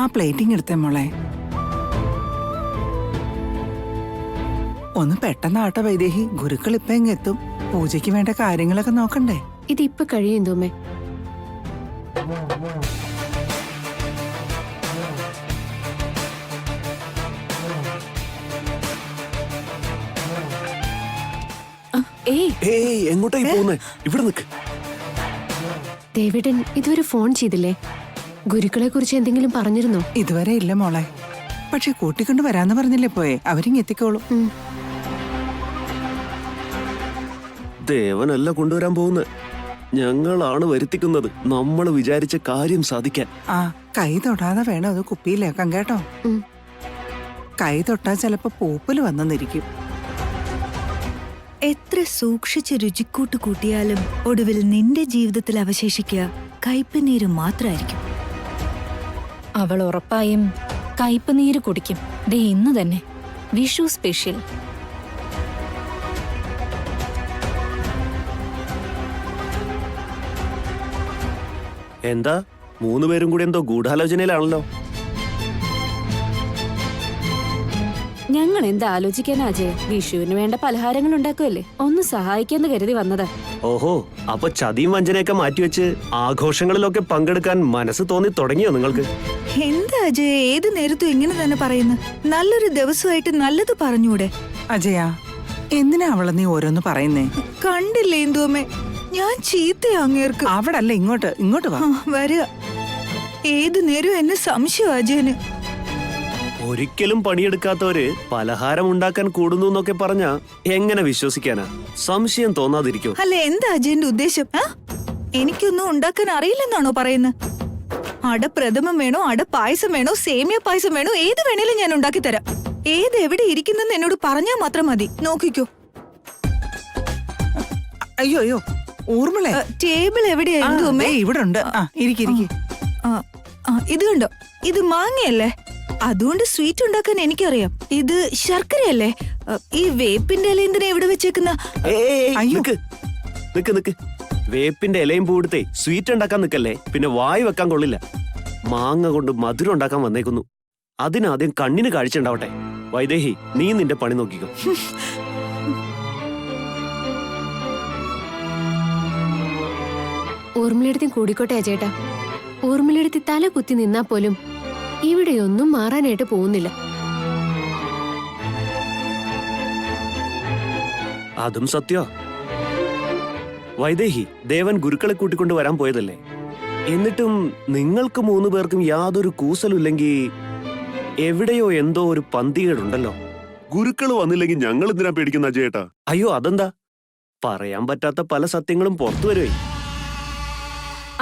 ആ പ്ലേറ്റിംഗ് എടുത്തേ മോളെ. ഒന്ന് പെട്ടെന്നാട്ടെ വൈദേഹി, ഗുരുക്കൾ ഇപ്പൊ എത്തും. പൂജയ്ക്ക് വേണ്ട കാര്യങ്ങളൊക്കെ നോക്കണ്ടേ? ഇതിപ്പൊ കഴിയും തോമേ. എങ്ങോട്ടായി പോകുന്നേ? ഇവിടെ നിൽക്ക്. ദേവേട്ടൻ ഇതുവരെ ഫോൺ ചെയ്തില്ലേ? ഗുരുക്കളെ കുറിച്ച് എന്തെങ്കിലും പറഞ്ഞിരുന്നോ? ഇതുവരെ ഇല്ല മോളെ. പക്ഷെ കൂട്ടിക്കൊണ്ട് വരാന്ന് പറഞ്ഞില്ലേ പോയെ, അവരിങ് എത്തിക്കോളും. ദേവനല്ല കൊണ്ടുവരാൻ പോകുന്നത്, ഞങ്ങളാണ് വരുത്തിക്കുന്നത്. നമ്മൾ വിചാരിച്ച കാര്യം സാധിക്കാൻ. ആ, കൈ തൊടാതെ വേണം അത് കുപ്പിയിലേക്കാൻ കേട്ടോ. കൈ തൊട്ടാ ചിലപ്പോ പൂപ്പല് വന്നെന്നിരിക്കും. എത്ര സൂക്ഷിച്ച് രുചിക്കൂട്ട് കൂട്ടിയാലും ഒടുവിൽ നിന്റെ ജീവിതത്തിൽ അവശേഷിക്കുക കയ്പുനീര് മാത്രമായിരിക്കും. അവൾ ഉറപ്പായും കയ്പുനീര് കുടിക്കും. ദേ ഇന്ന് തന്നെ വിഷു സ്പെഷ്യൽ. എന്താ 3 പേരും കൂടി എന്തോ ഗൂഢാലോചനയിലാണല്ലോ? ഞങ്ങൾ എന്താ ആലോചിക്കാനാ അജയ്? വിഷുവിന് വേണ്ട പലഹാരങ്ങൾ ഉണ്ടാക്കുമല്ലേ, ഒന്ന് സഹായിക്കാന്ന് കരുതി വന്നതാ. ഓഹോ, അപ്പൊ ചതിയും വഞ്ചനയൊക്കെ മാറ്റിവെച്ച് ആഘോഷങ്ങളിലൊക്കെ പങ്കെടുക്കാൻ മനസ്സ് തോന്നി തുടങ്ങിയോ നിങ്ങൾക്ക്? എന്താ അജയ് ഏത് നേരത്തും ഇങ്ങനെ തന്നെ പറയുന്നു? നല്ലൊരു ദിവസമായിട്ട് നല്ലത് പറഞ്ഞൂടെ? അജയ, എന്തിനാ അവളെ നീ ഓരോന്ന് പറയുന്നേ? കണ്ടില്ലേ എന്തോമേ, ഞാൻ ചീത്തയാ അങ്ങേർക്ക്. അവിടെ അല്ല, ഇങ്ങോട്ട് വാ. വരിക. ഏത് നേരം എന്നെ സംശയം അജയന്. ഒരിക്കലും പണിയെടുക്കാത്തവര് പലഹാരം ഉണ്ടാക്കാൻ കൂടുന്നു എന്നൊക്കെ പറഞ്ഞ എങ്ങനെ വിശ്വസിക്കാനാ? സംശയം തോന്നാതിരിക്കോ? അല്ല, എന്താ അജയന്റെ ഉദ്ദേശം? എനിക്കൊന്നും ഉണ്ടാക്കാൻ അറിയില്ലെന്നാണോ പറയുന്നത്? അട പ്രഥമം വേണോ, അട പായസം വേണോ, സേമിയ പായസം വേണോ, ഏത് വേണേലും ഞാൻ ഉണ്ടാക്കി തരാം. ഏത് എവിടെ ഇരിക്കുന്നെന്ന് എന്നോട് പറഞ്ഞാൽ മാത്രം മതി. നോക്കിക്കോ. അയ്യോ ഊർമിളേ, ടേബിൾ എവിടെയാ എന്തോമേ? ഇവിടെ ഉണ്ട്. ഇരിക്കി. ഇത് കണ്ടോ, ഇത് മാങ്ങയല്ലേ? അതുകൊണ്ട് സ്വീറ്റ് ഉണ്ടാക്കാൻ എനിക്കറിയാം. ഇത് ശർക്കരയല്ലേ? ഈ വേപ്പിന്റെ ഇല എന്തിനാ ഇവിടെ വെച്ചേക്കുന്ന? നിക്ക്. വേപ്പിന്റെ ഇലയും പൂടുത്തേ സ്വീറ്റ് ഉണ്ടാക്കാൻ നിക്കല്ലേ, പിന്നെ വായി വെക്കാൻ കൊള്ളില്ല. മാങ്ങ കൊണ്ട് മധുരം ഉണ്ടാക്കാൻ വന്നേക്കുന്നു. അതിനാദ്യം കണ്ണിന് കാഴ്ച ഉണ്ടാവട്ടെ. വൈദേഹി, നീ നിന്റെ പണി നോക്കിക്കോ. ഊർമിളെടുത്തി കൂടിക്കോട്ടെ അജേട്ടാ. ഊർമിളെടുത്തി തല കുത്തി നിന്നാ പോലും ഇവിടെയൊന്നും മാറാനായിട്ട് പോകുന്നില്ല. അതും സത്യോ. വൈദേഹി, ദേവൻ ഗുരുക്കളെ കൂട്ടിക്കൊണ്ട് വരാൻ പോയതല്ലേ? എന്നിട്ടും നിങ്ങൾക്ക് 3 പേർക്കും യാതൊരു കൂസലുമില്ലെങ്കിൽ എവിടെയോ എന്തോ ഒരു പന്തികേടുണ്ടല്ലോ. ഗുരുക്കൾ വന്നില്ലെങ്കിൽ ഞങ്ങൾ എന്തിനാ പേടിക്കുന്ന അജയേട്ടാ? അയ്യോ, അതെന്താ? പറയാൻ പറ്റാത്ത പല സത്യങ്ങളും പുറത്തു വരുവേ.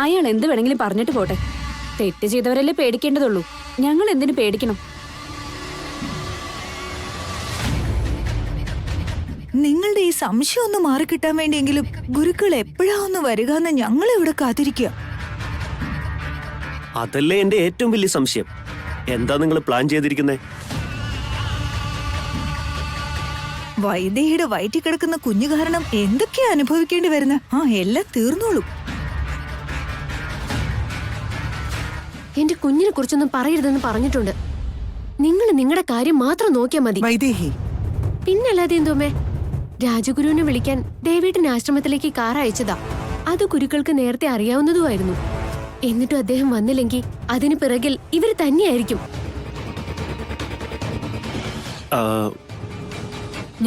അയാൾ എന്ത് വേണമെങ്കിലും പറഞ്ഞിട്ട് പോട്ടെ. തെറ്റ് ചെയ്തവരല്ലേ പേടിക്കേണ്ടതുള്ളൂ. ഞങ്ങൾ എന്തിനു പേടിക്കണം? നിങ്ങളുടെ ഈ സംശയം ഒന്ന് മാറിക്കിട്ടാൻ വേണ്ടിയെങ്കിലും ഗുരുക്കൾ എപ്പോഴാ ഒന്ന് വരിക എന്ന് ഞങ്ങൾ ഇവിടെ കാത്തിരിക്കുക. അതല്ലേ എന്റെ ഏറ്റവും വലിയ സംശയം. എന്താ നിങ്ങൾ പ്ലാൻ ചെയ്തിരിക്കുന്നേ? വൈദേഹിയുടെ വയറ്റിൽ കിടക്കുന്ന കുഞ്ഞു കാരണം എന്തൊക്കെയാ അനുഭവിക്കേണ്ടി വരുന്ന? എല്ലാം തീർന്നോളൂ. എന്റെ കുഞ്ഞിനെ കുറിച്ചൊന്നും പറയരുതെന്ന് പറഞ്ഞിട്ടുണ്ട്. നിങ്ങൾ നിങ്ങളുടെ കാര്യം മാത്രം നോക്കിയാൽ മതി. വൈദേഹി, പിന്നല്ലാതെ എന്തോമേ, രാജഗുരുവിനെ വിളിക്കാൻ ദേവേട്ടൻ ആശ്രമത്തിലേക്ക് കാർ അയച്ചതാ. അത് ഗുരുക്കൾക്ക് നേരത്തെ അറിയാവുന്നതുമായിരുന്നു. എന്നിട്ടും അദ്ദേഹം വന്നില്ലെങ്കിൽ അതിന് പിറകിൽ ഇവര് തന്നെയായിരിക്കും.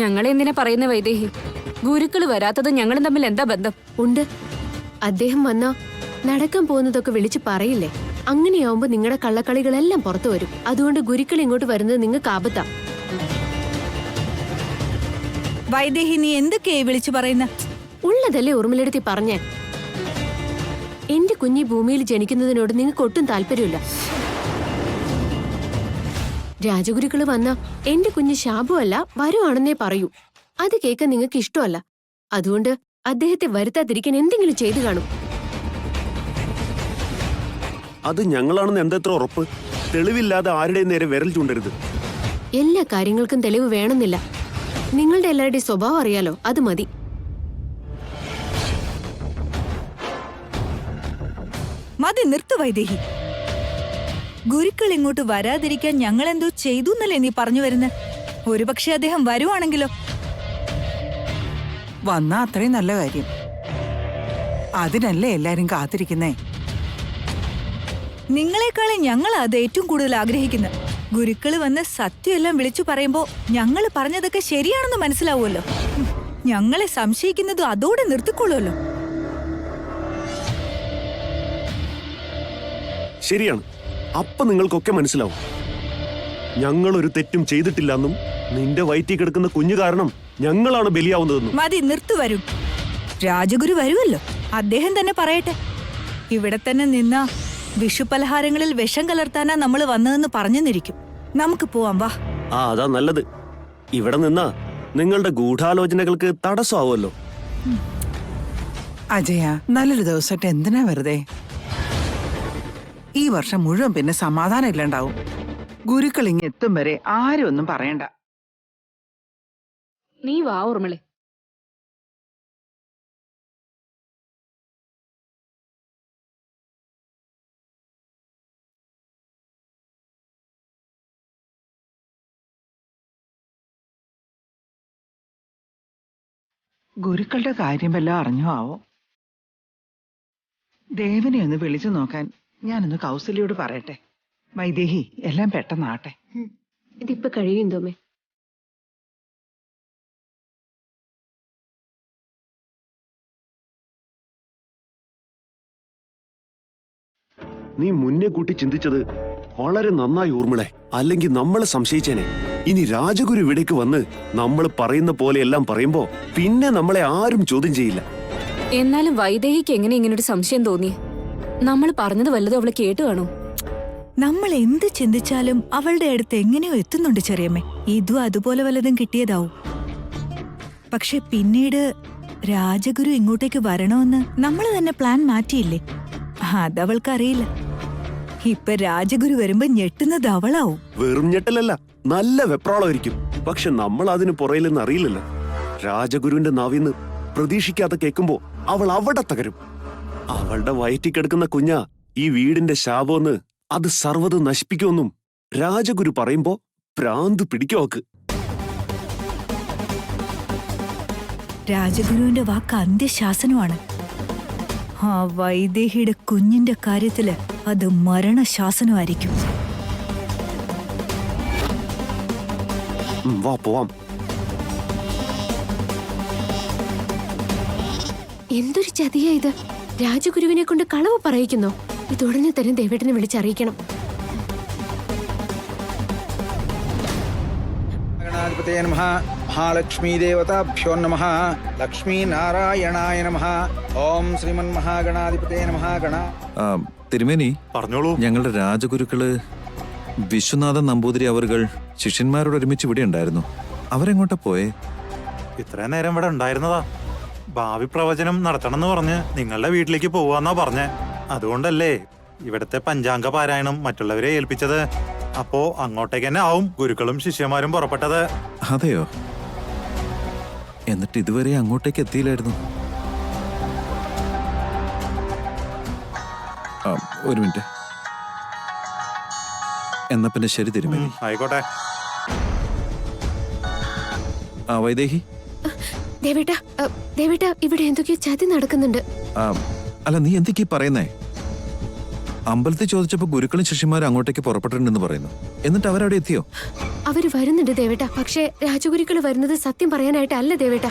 ഞങ്ങളെന്തിനാ പറയുന്ന വൈദേഹി? ഗുരുക്കൾ വരാത്തത് ഞങ്ങളും തമ്മിൽ എന്താ ബന്ധം? ഉണ്ട്. അദ്ദേഹം വന്നാ നടക്കാൻ പോകുന്നതൊക്കെ വിളിച്ചു പറയില്ലേ? അങ്ങനെയാവുമ്പോ നിങ്ങളുടെ കള്ളക്കളികളെല്ലാം പുറത്തു വരും. അതുകൊണ്ട് ഗുരുക്കൾ ഇങ്ങോട്ട് വരുന്നത് നിങ്ങൾക്ക് ആപത്താ. വൈദേഹി, നീ എന്തൊക്കെയായി വിളിച്ചു പറയുന്ന? ഉള്ളതല്ലേ ഊർമിളെടുത്തി പറഞ്ഞേ. എന്റെ കുഞ്ഞി ഭൂമിയിൽ ജനിക്കുന്നതിനോട് നിങ്ങൾക്ക് ഒട്ടും താല്പര്യമില്ല. രാജഗുരുക്കള് വന്ന എന്റെ കുഞ്ഞ് ശാപമല്ല വരുവാണെന്നേ പറയൂ. അത് കേൾക്കാൻ നിങ്ങൾക്ക് ഇഷ്ടമല്ല. അതുകൊണ്ട് അദ്ദേഹത്തെ വരുത്താതിരിക്കാൻ എന്തെങ്കിലും ചെയ്തു കാണും. അത് ഞങ്ങളാണെന്ന് എന്തെത്ര ഉറപ്പ്? തെളിവില്ലാതെ ആരുടെയും നേരെ വിരൽ ചൂണ്ടരുത്. എല്ലാ കാര്യങ്ങൾക്കും തെളിവ് വേണമെന്നില്ല. നിങ്ങളുടെ എല്ലാവരുടെയും സ്വഭാവം അറിയാലോ, അത് മതി. മതി, നിർത്ത് വൈദേഹി. ഗുരുക്കൾ ഇങ്ങോട്ട് വരാതിരിക്കാൻ ഞങ്ങൾ എന്തോ ചെയ്തു എന്നല്ലേ നീ പറഞ്ഞു വരുന്നത്? ഒരുപക്ഷെ അദ്ദേഹം വരുവാണെങ്കിലോ? വന്നാ അത്രയും നല്ല കാര്യം. അതിനല്ലേ എല്ലാരും കാത്തിരിക്കുന്നേ. നിങ്ങളെക്കാളും ഞങ്ങൾ അത് ഏറ്റവും കൂടുതൽ ആഗ്രഹിക്കുന്നത്. ഗുരുക്കള് വന്ന് സത്യമെല്ലാം വിളിച്ചു പറയുമ്പോ ഞങ്ങൾ പറഞ്ഞതൊക്കെ ശരിയാണെന്ന് മനസ്സിലാവുമല്ലോ. ഞങ്ങളെ സംശയിക്കുന്നതും അതോടെ നിർത്തിക്കൊള്ളുമല്ലോ. ശരിയാണ്. അപ്പൊ നിങ്ങൾക്കൊക്കെ മനസ്സിലാവും ഞങ്ങൾ ഒരു തെറ്റും ചെയ്തിട്ടില്ലെന്നും നിന്റെ വയറ്റിൽ കിടക്കുന്ന കുഞ്ഞു കാരണം ഞങ്ങളാണ് ബലിയാവുന്നതെന്നും. മതി, നിർത്തു വരും. രാജഗുരു വരുമല്ലോ, അദ്ദേഹം തന്നെ പറയട്ടെ. ഇവിടെ തന്നെ നിന്ന വിഷുപലഹാരങ്ങളിൽ വിഷം കലർത്താനാ നമ്മൾ വന്നതെന്ന് പറഞ്ഞെന്നിരിക്കും. നമുക്ക് പോവാം, വാ. അതാ നല്ലത്. ഇവിടെ നിന്നാ നിങ്ങളുടെ ഗൂഢാലോചനകൾക്ക് തടസ്സമാവുമല്ലോ. അജയ, നല്ലൊരു ദിവസമായിട്ട് എന്തിനാ വെറുതെ? ഈ വർഷം മുഴുവൻ പിന്നെ സമാധാനം ഇല്ലാണ്ടാവും. ഗുരുക്കൾ ഇങ്ങ് എത്തും വരെ ആരും ഒന്നും പറയണ്ട. നീ വാ ഊർമിളെ. ഗുരുക്കളുടെ കാര്യം വല്ലതും അറിഞ്ഞോ ആവോ? ദേവനെ ഒന്ന് വിളിച്ചു നോക്കാൻ ഞാനൊന്ന് കൗസല്യോട് പറയട്ടെ. വൈദേഹി, എല്ലാം പെട്ടെന്നാട്ടെ. ഇതിപ്പോ കഴിയും തോമേ. നീ മുന്നേ കൂട്ടി ചിന്തിച്ചത് വളരെ നന്നായി ഊർമിളെ. അല്ലെങ്കിൽ നമ്മളെ സംശയിച്ചേനെ. ഇനി രാജഗുരു ഇവിടേക്ക് വന്ന് നമ്മൾ പറയുന്ന പോലെ എല്ലാം പറയുമ്പോ പിന്നെ നമ്മളെ ആരും ചോദ്യം ചെയ്യില്ല. എന്നാലും വൈദേഹിക്ക് എങ്ങനെ ഇങ്ങനൊരു സംശയം തോന്നി? നമ്മൾ പറഞ്ഞത് വല്ലതും അവള് കേട്ടു കാണോ? നമ്മൾ എന്ത് ചിന്തിച്ചാലും അവളുടെ അടുത്ത് എങ്ങനെയോ എത്തുന്നുണ്ട് ചെറിയമ്മേ. ഇതും അതുപോലെ വല്ലതും കിട്ടിയതാവും. പക്ഷെ പിന്നീട് രാജഗുരു ഇങ്ങോട്ടേക്ക് വരണമെന്ന് നമ്മൾ തന്നെ പ്ലാൻ മാറ്റിയില്ലേ? അതവൾക്കറിയില്ല. ഇപ്പൊ രാജഗുരു വരുമ്പോ ഞെട്ടുന്നത് അവളാവും. വെറും ഞെട്ടലല്ല, നല്ല വെപ്രാളമായിരിക്കും. പക്ഷെ നമ്മൾ അതിന് പുറയിലെന്ന് അറിയില്ലല്ലോ. രാജഗുരുവിന്റെ നാവിന്ന് പ്രതീക്ഷിക്കാതെ കേൾക്കുമ്പോ അവൾ അവിടെ തകരും. അവളുടെ വയറ്റിൽ കിടക്കുന്ന കുഞ്ഞാ ഈ വീടിന്റെ ശാപമെന്ന്, അത് സർവ്വത് നശിപ്പിക്കുമെന്നും രാജഗുരു പറയുമ്പോ ഭ്രാന്ത് പിടിക്കുവക്ക്. രാജഗുരുവിന്റെ വാക്ക് അന്ത്യശാസനമാണ്. ആ വൈദേഹിയുടെ കുഞ്ഞിന്റെ കാര്യത്തില് അത് മരണശാസനമായിരിക്കും. വാ പോവാം. എന്തൊരു ചതിയാ ഇത്! രാജഗുരുവിനെ കൊണ്ട് കളവ് പറയിക്കുന്നോ? ഇതുടനെ തന്നെ ദേവേട്ടനെ വിളിച്ചറിയിക്കണം. ഗണാധിപതേ നമഃ. മഹാലക്ഷ്മീ ദേവതാഭ്യോ നമഃ. ലക്ഷ്മീ നാരായണായ നമഃ. ഓം ശ്രീമൻ മഹാഗണാധിപതേ നമഃ. തിരുമേനി പറഞ്ഞോളൂ. ഞങ്ങളുടെ രാജഗുരുക്കള് വിശ്വനാഥൻ നമ്പൂതിരി അവർകൾ ശിഷ്യന്മാരോട് ഒരുമിച്ച് ഇവിടെ ഉണ്ടായിരുന്നു. അവരെങ്ങോട്ടാ പോയേ? ഇത്രയും നേരം ഇവിടെ ഉണ്ടായിരുന്നതാ. ഭാവി പ്രവചനം നടത്തണമെന്ന് പറഞ്ഞ് നിങ്ങളുടെ വീട്ടിലേക്ക് പോവാന്നാ പറഞ്ഞേ. അതുകൊണ്ടല്ലേ ഇവിടുത്തെ പഞ്ചാംഗ പാരായണം മറ്റുള്ളവരെ ഏൽപ്പിച്ചത്. അപ്പോ അങ്ങോട്ടേക്ക് തന്നെ ആവും ഗുരുക്കളും ശിഷ്യന്മാരും പുറപ്പെട്ടത്. അതെയോ? എന്നിട്ട് ഇതുവരെ അങ്ങോട്ടേക്ക് എത്തിയില്ലായിരുന്നു. ഒരു മിനിറ്റ്. എന്നാ പിന്നെ ശരി തിരുമേനി. ആയിക്കോട്ടെ. വൈദേഹി. ദേവേട്ട, ഇവിടെ എന്തൊക്കെയോ ചതി നടക്കുന്നുണ്ട്. അല്ല, നീ എന്തൊക്കെയാ പറയുന്നേ? അമ്പലത്തിൽ ചോദിച്ചപ്പോ ഗുരുക്കളും ശിഷ്യന്മാരും അങ്ങോട്ടേക്ക് പുറപ്പെട്ടിട്ടുണ്ടെന്ന് പറയുന്നു. എന്നിട്ട് അവരവിടെ എത്തിയോ? അവര് വരുന്നുണ്ട് ദേവേട്ട. പക്ഷേ രാജഗുരുക്കൾ വരുന്നത് സത്യം പറയാനായിട്ടല്ല ദേവേട്ട.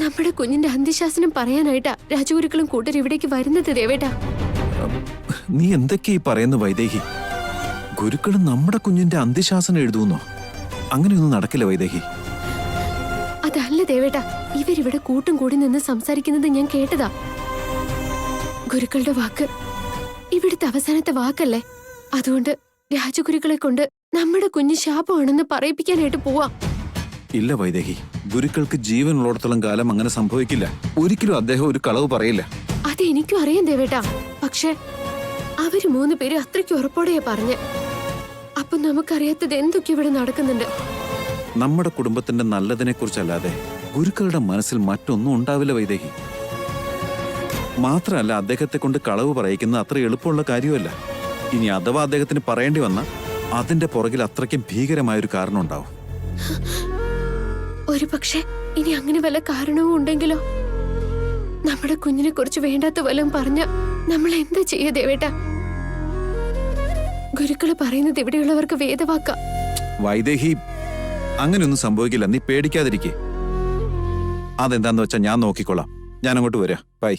നമ്മുടെ കുഞ്ഞിന്റെ അന്ത്യശാസനം പറയാനായിട്ടാ രാജഗുരുക്കളും കൂട്ടർ ഇവിടേക്ക് വരുന്നത് ദേവേട്ട. നീ എന്തൊക്കെയാ പറയുന്നു വൈദേഹി? ഗുരുക്കളും നമ്മുടെ കുഞ്ഞിന്റെ അന്ത്യശാസനം എഴുതുന്നോ? അങ്ങനെയൊന്നും നടക്കില്ല വൈദേഹി. അതല്ല ദേവേട്ട, ഇവരിവിടെ കൂട്ടും കൂടി നിന്ന് സംസാരിക്കുന്നത് ഞാൻ കേട്ടതാ. ഗുരുക്കളുടെ വാക്ക് ഇവിടുത്തെ അവസാനത്തെ വാക്കല്ലേ. അതുകൊണ്ട് രാജഗുരുക്കളെ കൊണ്ട് നമ്മുടെ കുഞ്ഞ് ശാപമാണെന്ന് പറയിപ്പിക്കാനായിട്ട് പോവാ. ഇല്ല വൈദേഹി, ഗുരുക്കൾക്ക് ജീവൻ ഉള്ളിടത്തോളം കാലം അങ്ങനെ സംഭവിക്കില്ല. ഒരിക്കലും അദ്ദേഹം ഒരു കളവ് പറയില്ല. അത് എനിക്കും അറിയാം ദേവേട്ട. പക്ഷെ അവര് 3 പേര് അത്രയ്ക്ക് ഉറപ്പോടെയാ പറഞ്ഞ്. അപ്പൊ നമുക്കറിയാത്തത് എന്തൊക്കെ ഇവിടെ നടക്കുന്നുണ്ട്. നമ്മുടെ കുടുംബത്തിന്റെ നല്ലതിനെ കുറിച്ചല്ലാതെ ഗുരുക്കളുടെ മനസ്സിൽ മറ്റൊന്നും ഉണ്ടാവില്ല വൈദേഹി. മാത്രമല്ല അദ്ദേഹത്തെ കൊണ്ട് കളവ് പറയിക്കുന്നത് അത്ര എളുപ്പമുള്ള കാര്യമല്ല. ഇനി അഥവാ അദ്ദേഹത്തിന് പറയേണ്ടി വന്ന അതിന്റെ പുറകിൽ അത്രയ്ക്കും ഭീകരമായൊരു കാരണം ഉണ്ടാവും. ഒരു പക്ഷെ ഇനി അങ്ങനെ വല്ല കാരണവും ഉണ്ടെങ്കിലോ? നമ്മുടെ കുഞ്ഞിനെ കുറിച്ച് വേണ്ടാത്ത വല്ലതും പറഞ്ഞ നമ്മൾ എന്താ ചെയ്യാ ദേവേട്ട? ഗുരുക്കള് പറയുന്നത് ഇവിടെയുള്ളവർക്ക് വേദവാക്ക. വൈദേഹി, അങ്ങനെയൊന്നും സംഭവിക്കില്ല. നീ പേടിക്കാതിരിക്കേ. അതെന്താന്ന് വെച്ചാ ഞാൻ നോക്കിക്കോളാം. ഞാൻ അങ്ങോട്ട് വരാം. ബൈ.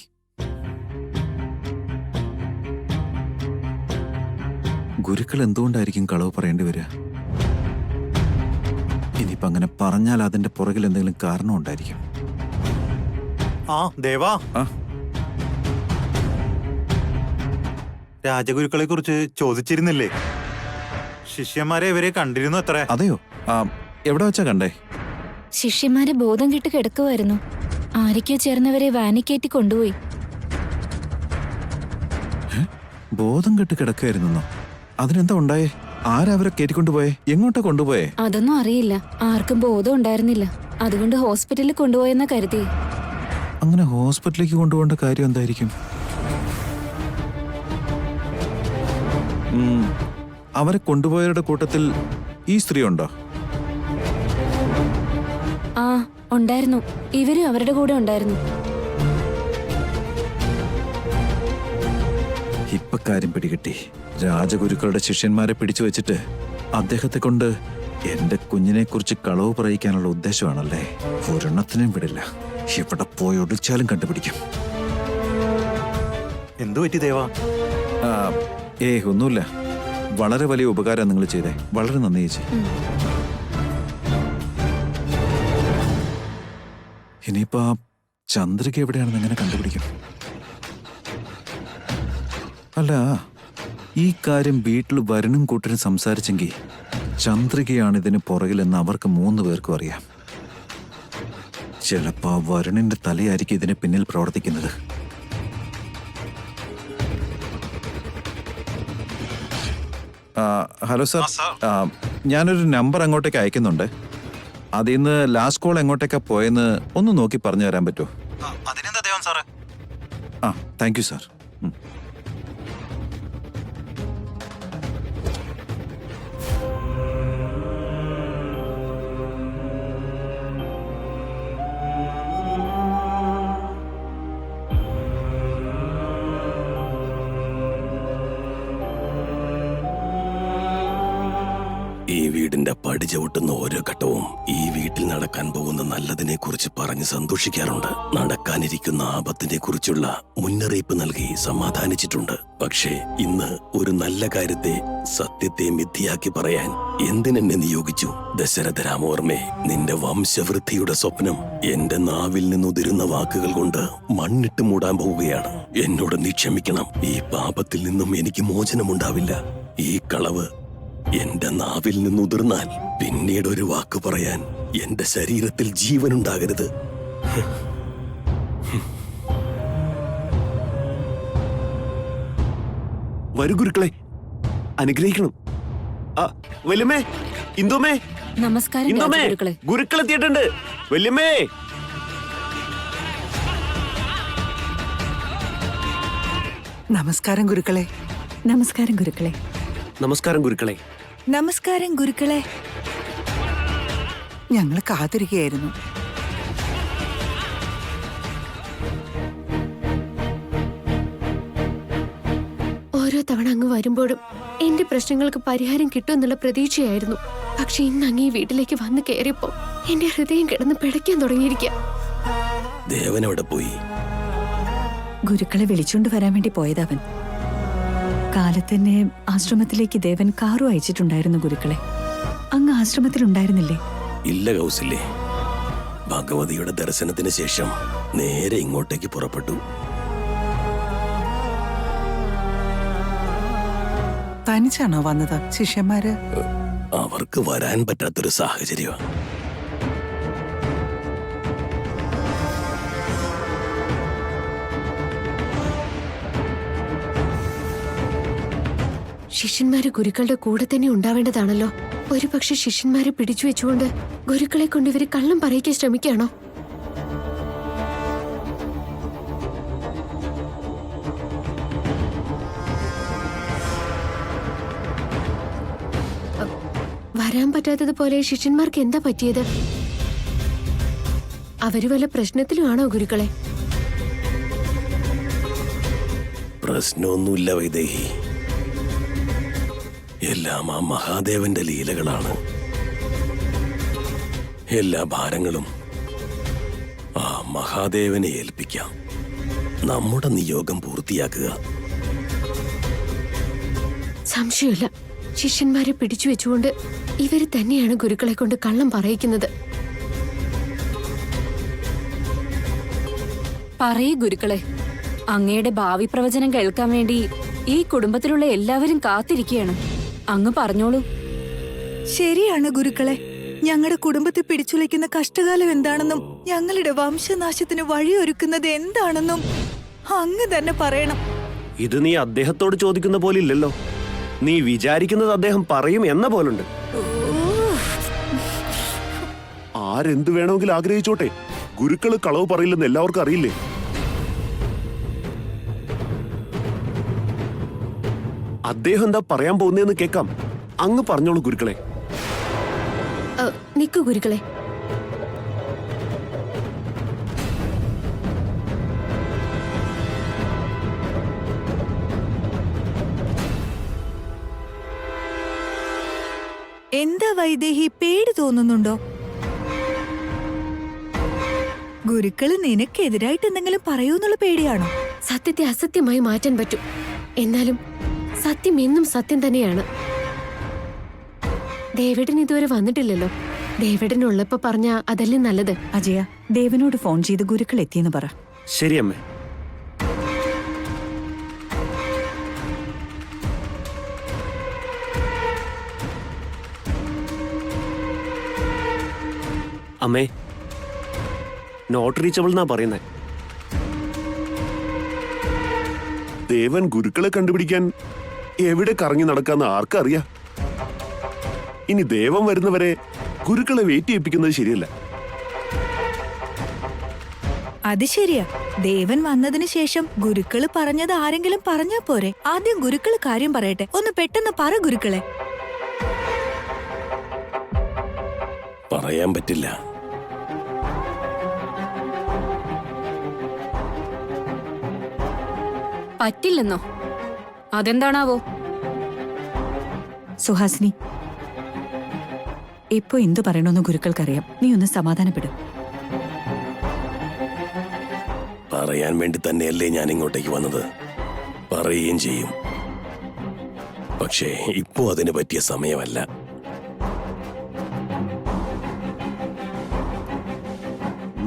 ഗുരുക്കൾ എന്തുകൊണ്ടായിരിക്കും കളവ് പറയേണ്ടി വരിക? ഇനിയിപ്പോ അങ്ങനെ പറഞ്ഞാൽ അതിന്റെ പുറകിൽ എന്തെങ്കിലും കാരണം ഉണ്ടായിരിക്കും. ആ ദേവാ, ആ, രാജഗുരുക്കളെ കുറിച്ച് ചോദിച്ചിരുന്നില്ലേ? ശിഷ്യന്മാരെ ഇവരെ കണ്ടിരുന്നു അത്ര. അതെയോ? എവിടെ വെച്ചാ കണ്ടേ? ശിഷ്യന്മാരെ ബോധം കെട്ട് കിടക്കുമായിരുന്നു. ആരൊക്കെയോ ചേർന്നവരെ വാനിൽ കയറ്റി കൊണ്ടുപോയി. ബോധം കെട്ട് കിടക്കായിരുന്നോ? അതിനെന്താ ഉണ്ടായേ? ആരവരെ കയറ്റിക്കൊണ്ടുപോയേ? എങ്ങോട്ടാ കൊണ്ടുപോയേ? അതൊന്നും അറിയില്ല. ആർക്കും ബോധം ഉണ്ടായിരുന്നില്ല. അതുകൊണ്ട് ഹോസ്പിറ്റലിൽ കൊണ്ടുപോയെന്നാ കരുതി. അങ്ങനെ ഹോസ്പിറ്റലിലേക്ക് കൊണ്ടുപോകേണ്ട കാര്യം എന്തായിരിക്കും? അവരെ കൊണ്ടുപോയവരുടെ കൂട്ടത്തിൽ ഈ സ്ത്രീ ഉണ്ടോ? ആ, ഉണ്ടായിരുന്നു. ഇവരും അവരുടെ കൂടെ ഉണ്ടായിരുന്നു. ഇപ്പൊ കാര്യം പിടികിട്ടി. രാജഗുരുക്കളുടെ ശിഷ്യന്മാരെ പിടിച്ചു വെച്ചിട്ട് അദ്ദേഹത്തെ കൊണ്ട് എന്റെ കുഞ്ഞിനെ കുറിച്ച് കളവ് പറയിക്കാനുള്ള ഉദ്ദേശമാണല്ലേ? ഒരെണ്ണത്തിനും വിടില്ല. ഇവിടെ പോയി ഒളിച്ചാലും കണ്ടുപിടിക്കും. എന്തു പറ്റി ദേവാ? ഒന്നുമില്ല. വളരെ വലിയ ഉപകാരം നിങ്ങൾ ചെയ്തേ. വളരെ നന്ദി ചേച്ചി. ഇനിയിപ്പോ ചന്ദ്രിക എവിടെയാണെന്ന് എങ്ങനെ കണ്ടുപിടിക്കും? അല്ല, ഈ കാര്യം വീട്ടിൽ വരുണും കൂട്ടരും സംസാരിച്ചെങ്കിൽ ചന്ദ്രികയാണ് ഇതിന് പുറകിലെന്ന് അവർക്ക് 3 പേർക്കും അറിയാം. ചിലപ്പോ വരുണിന്റെ തലയായിരിക്കും ഇതിന് പിന്നിൽ പ്രവർത്തിക്കുന്നത്. ഹലോ സാർ, ഞാനൊരു നമ്പർ അങ്ങോട്ടേക്ക് അയക്കുന്നുണ്ട്. അതിൽ നിന്ന് ലാസ്റ്റ് കോൾ എങ്ങോട്ടേക്കാ പോയെന്ന് ഒന്ന് നോക്കി പറഞ്ഞു തരാൻ പറ്റുമോ? അതിനെന്താ ദേവൻ സാറേ? Thank you sir. ഈ വീടിന്റെ പടി ചവിട്ടുന്ന ഓരോ ഘട്ടവും ഈ വീട്ടിൽ നടക്കാൻ പോകുന്ന നല്ലതിനെ കുറിച്ച് പറഞ്ഞ് സന്തോഷിക്കാറുണ്ട്. നടക്കാനിരിക്കുന്ന ആപത്തിനെ കുറിച്ചുള്ള മുന്നറിയിപ്പ് നൽകി സമാധാനിച്ചിട്ടുണ്ട്. പക്ഷേ ഇന്ന് ഒരു നല്ല കാര്യത്തെ, സത്യത്തെ മിഥ്യയാക്കി പറയാൻ എന്തിനെന്നെ നിയോഗിച്ചു? ദശരഥ രാമവർമ്മേ, നിന്റെ വംശവൃദ്ധിയുടെ സ്വപ്നം എന്റെ നാവിൽ നിന്നുതിരുന്ന വാക്കുകൾ കൊണ്ട് മണ്ണിട്ട് മൂടാൻ പോവുകയാണ്. എന്നോട് നീ ക്ഷമിക്കണം. ഈ പാപത്തിൽ നിന്നും എനിക്ക് മോചനമുണ്ടാവില്ല. ഈ കളവ് എന്റെ നാവിൽ നിന്നുതിർന്നാൽ പിന്നീട് ഒരു വാക്ക് പറയാൻ എന്റെ ശരീരത്തിൽ ജീവനുണ്ടാകരുത്. വരൂ ഗുരുക്കളെ, അനുഗ്രഹിക്കണം. വല്യമ്മേ, ഇന്ദുമേ, നമസ്കാരം ഇന്ദുമേ, രാജഗുരുക്കളെ. ഗുരുക്കളെത്തിയിട്ടുണ്ട്. വല്യമ്മേ. നമസ്കാരം ഗുരുക്കളെ. നമസ്കാരം ഗുരുക്കളെ. നമസ്കാരം ഗുരുക്കളെ. നമസ്കാരം ഗുരുക്കളെ. ഞങ്ങൾ കാത്തിരിക്കുകയായിരുന്നു. ഓരോ തവണ അങ്ങ് വരുമ്പോഴും എന്റെ പ്രശ്നങ്ങൾക്ക് പരിഹാരം കിട്ടുമെന്നുള്ള പ്രതീക്ഷയായിരുന്നു. പക്ഷെ ഇന്ന് അങ്ങ് ഈ വീട്ടിലേക്ക് വന്ന് കയറിയപ്പോ എന്റെ ഹൃദയം കിടന്ന് പിടയ്ക്കാൻ തുടങ്ങിയിരിക്കുക. ദേവനെവിടെ പോയി? ഗുരുക്കളെ വിളിച്ചുകൊണ്ട് വരാൻ വേണ്ടി പോയതവൻ. കാലത്തന്നെ ആശ്രമത്തിലേക്ക് ദേവൻ കാറു അയച്ചിട്ടുണ്ടായിരുന്നു ഗുരുക്കളെ. അങ്ങ് ആശ്രമത്തിലുണ്ടായിരുന്നില്ലേ? ഇല്ല കൗസല്യേ. ഭഗവതിയുടെ ദർശനത്തിന് ശേഷം നേരെ ഇങ്ങോട്ടേക്ക് പുറപ്പെട്ടു. തനിച്ചാണോ വന്നത്? ശിഷ്യന്മാര്? അവർക്ക് വരാൻ പറ്റാത്തൊരു സാഹചര്യമാണ്. ശിഷ്യന്മാര് ഗുരുക്കളുടെ കൂടെ തന്നെ ഉണ്ടാവേണ്ടതാണല്ലോ. ഒരു പക്ഷെ ശിഷ്യന്മാരെ പിടിച്ചു വെച്ചുകൊണ്ട് ഗുരുക്കളെ കൊണ്ട് ഇവര് കള്ളം പറയിക്കാൻ ശ്രമിക്കുകയാണോ? വരാൻ പറ്റാത്തതുപോലെ ശിഷ്യന്മാർക്ക് എന്താ പറ്റിയത്? അവര് വല്ല പ്രശ്നത്തിലുമാണോ ഗുരുക്കളെ? പ്രശ്നമൊന്നുമില്ല വൈദേഹി. എല്ലാം ആ മഹാദേവന്റെ ലീലകളാണ്. എല്ലാ ഭാരങ്ങളും ആ മഹാദേവനെ ഏൽപ്പിക്കാം. നമ്മുടെ നിയോഗം പൂർത്തിയാക്കുക. സംശയമില്ല, ശിഷ്യന്മാരെ പിടിച്ചു വെച്ചുകൊണ്ട് ഇവര് തന്നെയാണ് ഗുരുക്കളെ കൊണ്ട് കള്ളം പറയിക്കുന്നത്. പറയൂ ഗുരുക്കളെ, അങ്ങയുടെ ഭാവി പ്രവചനം കേൾക്കാൻ വേണ്ടി ഈ കുടുംബത്തിലുള്ള എല്ലാവരും കാത്തിരിക്കുകയാണ്. അങ്ങ് പറഞ്ഞോളൂ. ശരിയാണ് ഗുരുക്കളെ. ഞങ്ങളുടെ കുടുംബത്തെ പിടിച്ചുലയ്ക്കുന്ന കഷ്ടകാലം എന്താണെന്നും ഞങ്ങളുടെ വംശനാശത്തിന് വഴിയൊരുക്കുന്നത് എന്താണെന്നും അങ്ങ് തന്നെ പറയണം. ഇത് നീ അദ്ദേഹത്തോട് ചോദിക്കുന്ന പോലെ ഇല്ലല്ലോ. നീ വിചാരിക്കുന്നത് അദ്ദേഹം പറയും എന്ന പോലുണ്ട്. ആരെന്ത് വേണമെങ്കിലും ആഗ്രഹിച്ചോട്ടെ, ഗുരുക്കള് കളവ് പറയില്ലെന്ന് എല്ലാവർക്കും അറിയില്ലേ? അദ്ദേഹം എന്താ പറയാൻ പോകുന്നതെന്ന് കേൾക്കാം. അങ്ങ് പറഞ്ഞോളൂ ഗുരുക്കളെ. നിക്കു ഗുരുക്കളെ. എന്താ വൈദേഹി, പേടി തോന്നുന്നുണ്ടോ? ഗുരുക്കള് നിനക്കെതിരായിട്ട് എന്തെങ്കിലും പറയൂന്നുള്ള പേടിയാണോ? സത്യത്തെ അസത്യമായി മാറ്റാൻ പറ്റും. എന്നാലും സത്യം എന്നും സത്യം തന്നെയാണ്. ദേവേട്ടൻ ഇതുവരെ വന്നിട്ടില്ലല്ലോ. ദേവേട്ടൻ ഉള്ളപ്പോ പറഞ്ഞ അതല്ലേ നല്ലത്. അജയ, ദേവനോട് ഫോൺ ചെയ്ത് ഗുരുക്കൾ എത്തിയെന്ന് പറ. ശരി അമ്മേ. അമ്മേ, നോട്ട് റീച്ചബിൾ എന്നാ പറയുന്നേ. ദേവൻ ഗുരുക്കളെ കണ്ടുപിടിക്കാൻ എവിടെ കറങ്ങി നടക്കാന്ന് ആർക്കറിയാം. ഇനി ദേവൻ വരുന്നവരെ ഗുരുക്കളെ വെയിറ്റ് ചെയ്യിപ്പിക്കുന്നത് ശരിയല്ല. അത് ശരിയാ. ദേവൻ വന്നതിന് ശേഷം ഗുരുക്കള് പറഞ്ഞത് ആരെങ്കിലും പറഞ്ഞാ പോരെ? ആദ്യം ഗുരുക്കള് കാര്യം പറയട്ടെ. ഒന്ന് പെട്ടെന്ന് പറ ഗുരുക്കളെ. പറയാൻ പറ്റില്ല. പറ്റില്ലെന്നോ? അതെന്താണാവോ? സുഹാസിനി, ഇപ്പൊ എന്തു പറയണമെന്ന് ഗുരുക്കൾക്കറിയാം. നീ ഒന്ന് സമാധാനപ്പെടും. പറയാൻ വേണ്ടി തന്നെയല്ലേ ഞാൻ ഇങ്ങോട്ടേക്ക് വന്നത്. പറയുകയും ചെയ്യും. പക്ഷേ ഇപ്പോ അതിന് പറ്റിയ സമയമല്ല.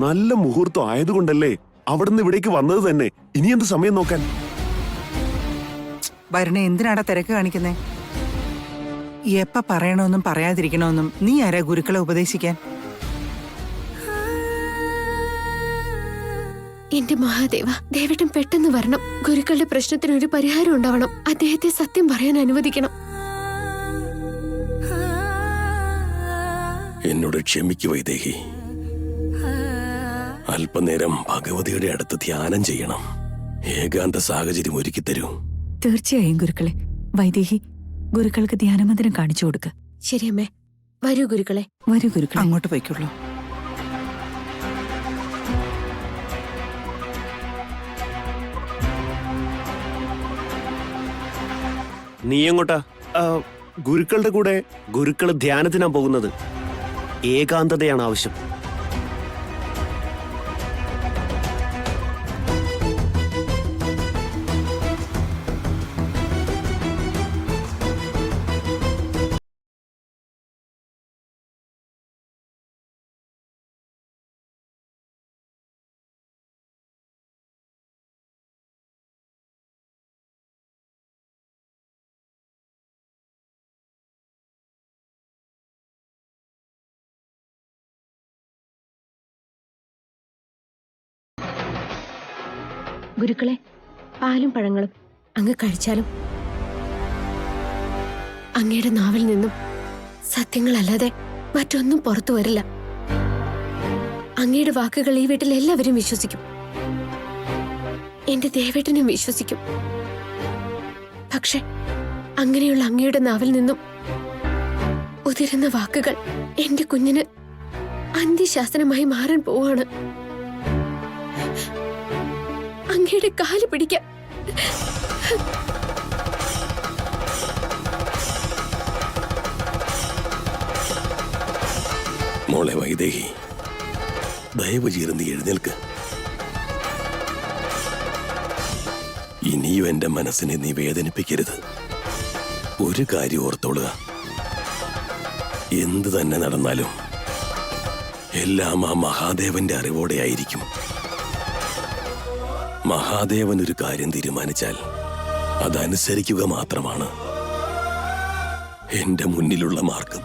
നല്ല മുഹൂർത്തം ആയതുകൊണ്ടല്ലേ അവിടുന്ന് ഇവിടേക്ക് വന്നത് തന്നെ. ഇനി എന്ത് സമയം നോക്കാൻ? വരണേ, എന്തിനാടാ തിരക്ക് കാണിക്കുന്നേ? എപ്പ പറയണമെന്നും പറയാതിരിക്കണമെന്നും നീ ആരാ ഗുരുക്കളെ ഉപദേശിക്കാൻ? എന്റെ മഹാദേവ, ദേവേട്ടൻ പെട്ടെന്ന് വരണം. ഗുരുക്കളുടെ പ്രശ്നത്തിന് ഒരു പരിഹാരം ഉണ്ടാവണം. അദ്ദേഹത്തെ സത്യം പറയാൻ അനുവദിക്കണം. എന്നോട് ക്ഷമിക്കു വൈദേഹി. അല്പനേരം ഭഗവതിയുടെ അടുത്ത് ധ്യാനം ചെയ്യണം. ഏകാന്ത സാഹചര്യം ഒരുക്കി തരൂ. തീർച്ചയായും ഗുരുക്കളെ. വൈദേഹി, ഗുരുക്കൾക്ക് ധ്യാനമന്ദിരം കാണിച്ചു കൊടുക്ക്. ശരിയമ്മേ. വരൂ ഗുരുക്കളെ. വരൂ ഗുരുക്കളെ. അങ്ങോട്ട് പോയിക്കുള്ളൂ. നീ എങ്ങോട്ടാ? ഗുരുക്കളുടെ കൂടെ. ഗുരുക്കള് ധ്യാനത്തിനാ പോകുന്നത്. ഏകാന്തതയാണ് ആവശ്യം. ഗുരുക്കളെ, പാലും പഴങ്ങളും അങ്ങ് കഴിച്ചാലും അങ്ങയുടെ നാവിൽ നിന്നും സത്യങ്ങളല്ലാതെ മറ്റൊന്നും പുറത്തു വരില്ല. അങ്ങയുടെ വാക്കുകൾ ഈ വീട്ടിൽ എല്ലാവരും വിശ്വസിക്കും. എന്റെ ദേവേട്ടനും വിശ്വസിക്കും. പക്ഷെ അങ്ങനെയുള്ള അങ്ങയുടെ നാവിൽ നിന്നും ഉതിരുന്ന വാക്കുകൾ എന്റെ കുഞ്ഞിന് അന്ത്യശാസനമായി മാറാൻ പോവാണ്. അങ്ങയുടെ കാല് പിടിക്കാം. മോളെ വൈദേഹി, ദയവ് ചെയ്ത് നീ എഴുന്നേൽക്ക്. ഇനിയും എന്റെ മനസ്സിനെ നീ വേദനിപ്പിക്കരുത്. ഒരു കാര്യം ഓർത്തോളുക, എന്ത് തന്നെ നടന്നാലും എല്ലാം ആ മഹാദേവന്റെ അറിവോടെ ആയിരിക്കും. മഹാദേവൻ ഒരു കാര്യം തീരുമാനിച്ചാൽ അതനുസരിക്കുക മാത്രമാണ് എന്റെ മുന്നിലുള്ള മാർഗം.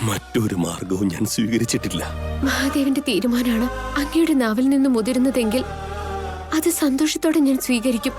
മറ്റൊരു മാർഗവും ഞാൻ സ്വീകരിച്ചിട്ടില്ല. മഹാദേവന്റെ തീരുമാനമാണ് അങ്ങയുടെ നാവിൽ നിന്ന് മുതിരുന്നതെങ്കിൽ അത് സന്തോഷത്തോടെ ഞാൻ സ്വീകരിക്കും.